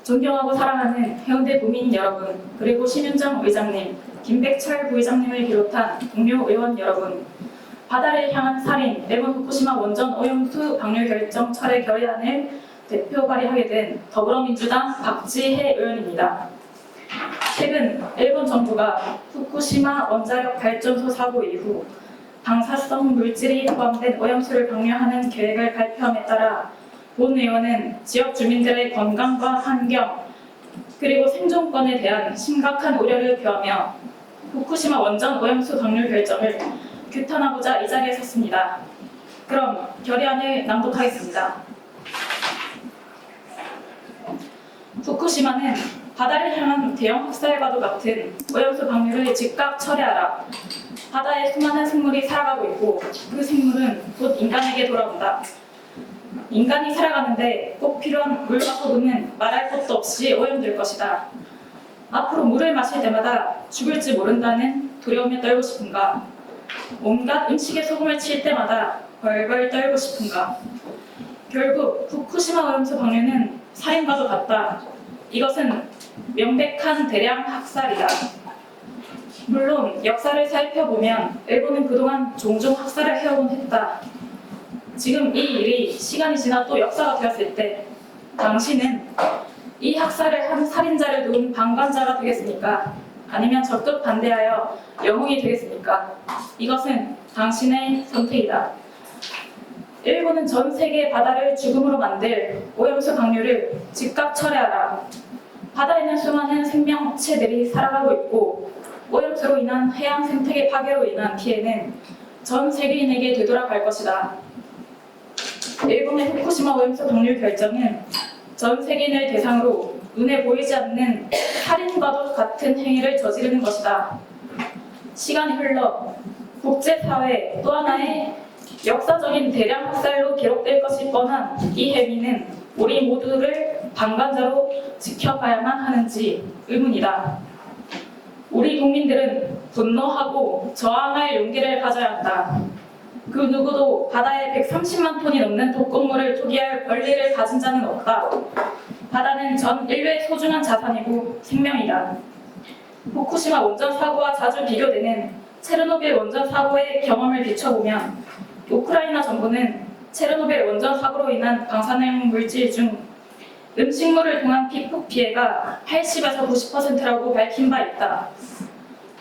존경하고 사랑하는 해운대 도민 여러분, 그리고 심윤정 의장님, 김백철 부의장님을 비롯한 동료 의원 여러분, 바다를 향한 살인, 일본 후쿠시마 원전 오염수 방류 결정 철회 결의안을 대표 발의하게 된 더불어민주당 박지혜 의원입니다. 최근 일본 정부가 후쿠시마 원자력 발전소 사고 이후 방사성 물질이 포함된 오염수를 방류하는 계획을 발표함에 따라 본 의원은 지역 주민들의 건강과 환경 그리고 생존권에 대한 심각한 우려를 표하며 후쿠시마 원전 오염수 방류 결정을 규탄하고자 이 자리에 섰습니다. 그럼 결의안을 낭독하겠습니다. 후쿠시마는 바다를 향한 대형 학살과도 같은 오염수 방류를 즉각 철회하라. 바다에 수많은 생물이 살아가고 있고 그 생물은 곧 인간에게 돌아온다. 인간이 살아가는데 꼭 필요한 물과 소금은 말할 것도 없이 오염될 것이다. 앞으로 물을 마실 때마다 죽을지 모른다는 두려움에 떨고 싶은가? 온갖 음식에 소금을 칠 때마다 벌벌 떨고 싶은가? 결국 후쿠시마 오염수 방류는 살인과도 같다. 이것은 명백한 대량 학살이다. 물론 역사를 살펴보면 일본은 그동안 종종 학살을 해오곤 했다. 지금 이 일이 시간이 지나 또 역사가 되었을 때 당신은 이 학살을 한 살인자를 도운 방관자가 되겠습니까? 아니면 적극 반대하여 영웅이 되겠습니까? 이것은 당신의 선택이다. 일본은 전 세계 바다를 죽음으로 만들 오염수 방류를 즉각 철회하라. 바다에는 수많은 생명체들이 살아가고 있고 오염수로 인한 해양 생태계 파괴로 인한 피해는 전 세계인에게 되돌아갈 것이다. 일본의 후쿠시마 오염수 방류 결정은 전 세계인을 대상으로 눈에 보이지 않는 살인과도 같은 행위를 저지르는 것이다. 시간이 흘러 국제사회 또 하나의 역사적인 대량 학살로 기록될 것이 뻔한 이 행위는 우리 모두를 방관자로 지켜봐야만 하는지 의문이다. 우리 국민들은 분노하고 저항할 용기를 가져야 한다. 그 누구도 바다에 130만 톤이 넘는 독극물을 투기할 권리를 가진 자는 없다. 바다는 전 인류의 소중한 자산이고 생명이다. 후쿠시마 원전 사고와 자주 비교되는 체르노빌 원전 사고의 경험을 비춰보면 우크라이나 정부는 체르노빌 원전 사고로 인한 방사능 물질 중 음식물을 통한 피폭 피해가 80에서 90%라고 밝힌 바 있다.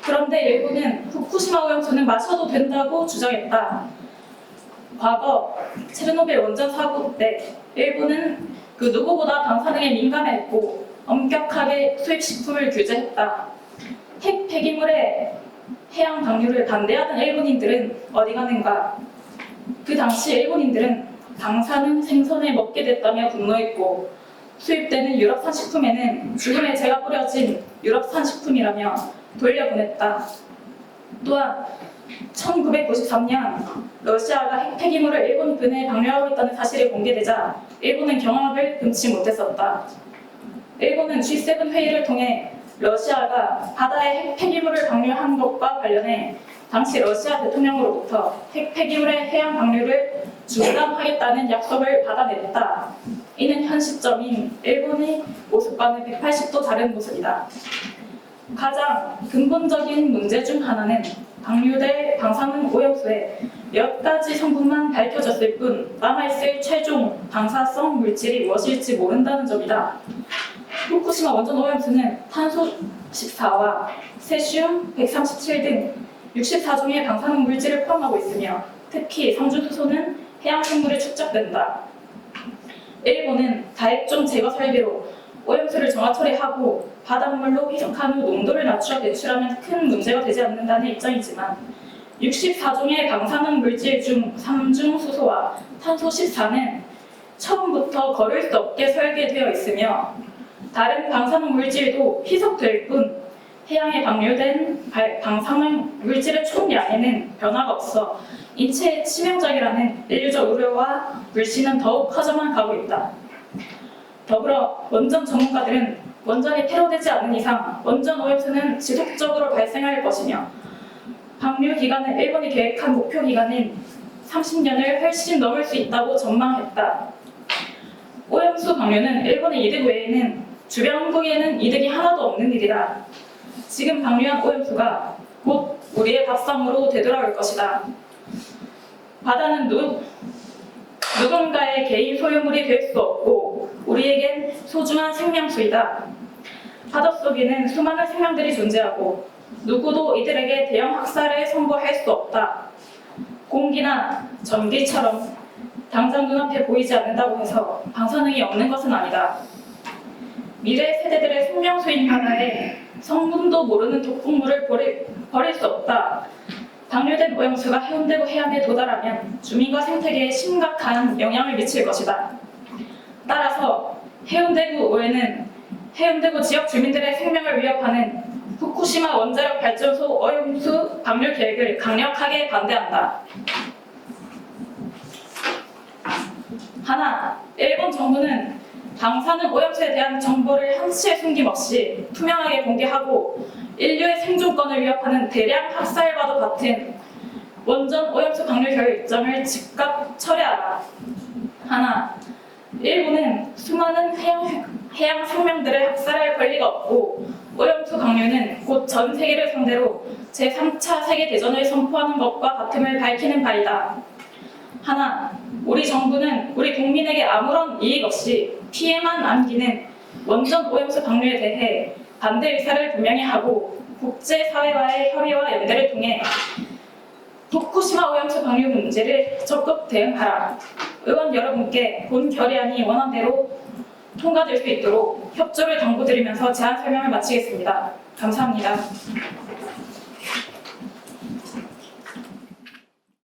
그런데 일본은 후쿠시마 오염수는 마셔도 된다고 주장했다. 과거 체르노빌 원전 사고 때 일본은 그 누구보다 방사능에 민감했고 엄격하게 수입식품을 규제했다. 핵 폐기물의 해양 방류를 반대하던 일본인들은 어디 가는가? 그 당시 일본인들은 방사능 생선을 먹게 됐다며 분노했고 수입되는 유럽산 식품에는 죽음의 죄가 뿌려진 유럽산 식품이라며 돌려보냈다. 또한 1993년 러시아가 핵 폐기물을 일본 근해에 방류하고 있다는 사실이 공개되자 일본은 경악을 금치 못했었다. 일본은 G7 회의를 통해 러시아가 바다에 핵 폐기물을 방류한 것과 관련해 당시 러시아 대통령으로부터 핵 폐기물의 해양 방류를 중단하겠다는 약속을 받아냈다. 이는 현 시점인 일본의 모습과는 180도 다른 모습이다. 가장 근본적인 문제 중 하나는 방류될 방사능 오염수에 몇 가지 성분만 밝혀졌을 뿐 남아있을 최종 방사성 물질이 무엇일지 모른다는 점이다. 후쿠시마 원전 오염수는 탄소 14와 세슘 137 등 64종의 방사능 물질을 포함하고 있으며 특히 삼중수소는 해양 생물에 축적된다. 일본은 다액종 제거 설비로 오염수를 정화 처리하고 바닷물로 희석한 후 농도를 낮추어 배출하면 큰 문제가 되지 않는다는 입장이지만 64종의 방사능 물질 중 삼중수소와 탄소 14는 처음부터 거를 수 없게 설계되어 있으며 다른 방사능 물질도 희석될 뿐 해양에 방류된 방사능 물질의 총량에는 변화가 없어 인체에 치명적이라는 인류적 우려와 불신은 더욱 커져만 가고 있다. 더불어 원전 전문가들은 원전이 폐로되지 않는 이상 원전 오염수는 지속적으로 발생할 것이며 방류 기간을 일본이 계획한 목표 기간인 30년을 훨씬 넘을 수 있다고 전망했다. 오염수 방류는 일본의 이득 외에는 주변국에는 이득이 하나도 없는 일이다. 지금 방류한 오염수가 곧 우리의 밥상으로 되돌아올 것이다. 바다는 누군가의 개인 소유물이 될 수 없고 우리에겐 소중한 생명수이다. 바다 속에는 수많은 생명들이 존재하고 누구도 이들에게 대형 학살을 선고할 수 없다. 공기나 전기처럼 당장 눈앞에 보이지 않는다고 해서 방사능이 없는 것은 아니다. 미래 세대들의 생명수인 바다에 성분도 모르는 독극물을 버릴 수 없다. 방류된 오염수가 해운대구 해안에 도달하면 주민과 생태계에 심각한 영향을 미칠 것이다. 따라서 해운대구에는 해운대구 지역 주민들의 생명을 위협하는 후쿠시마 원자력 발전소 오염수 방류 계획을 강력하게 반대한다. 하나, 일본 정부는 방사능 오염수에 대한 정보를 한치의 숨김없이 투명하게 공개하고 인류의 생존권을 위협하는 대량 학살과도 같은 원전 오염수 방류 결정을 즉각 철회하라. 하나, 일본은 수많은 해양 생명들을 학살할 권리가 없고 오염수 방류는 곧 전 세계를 상대로 제3차 세계대전을 선포하는 것과 같음을 밝히는 바이다. 하나, 우리 정부는 우리 국민에게 아무런 이익 없이 피해만 안기는 원전 오염수 방류에 대해 반대 의사를 분명히 하고 국제사회와의 협의와 연대를 통해 후쿠시마 오염수 방류 문제를 적극 대응하라. 의원 여러분께 본 결의안이 원안대로 통과될 수 있도록 협조를 당부드리면서 제안 설명을 마치겠습니다. 감사합니다.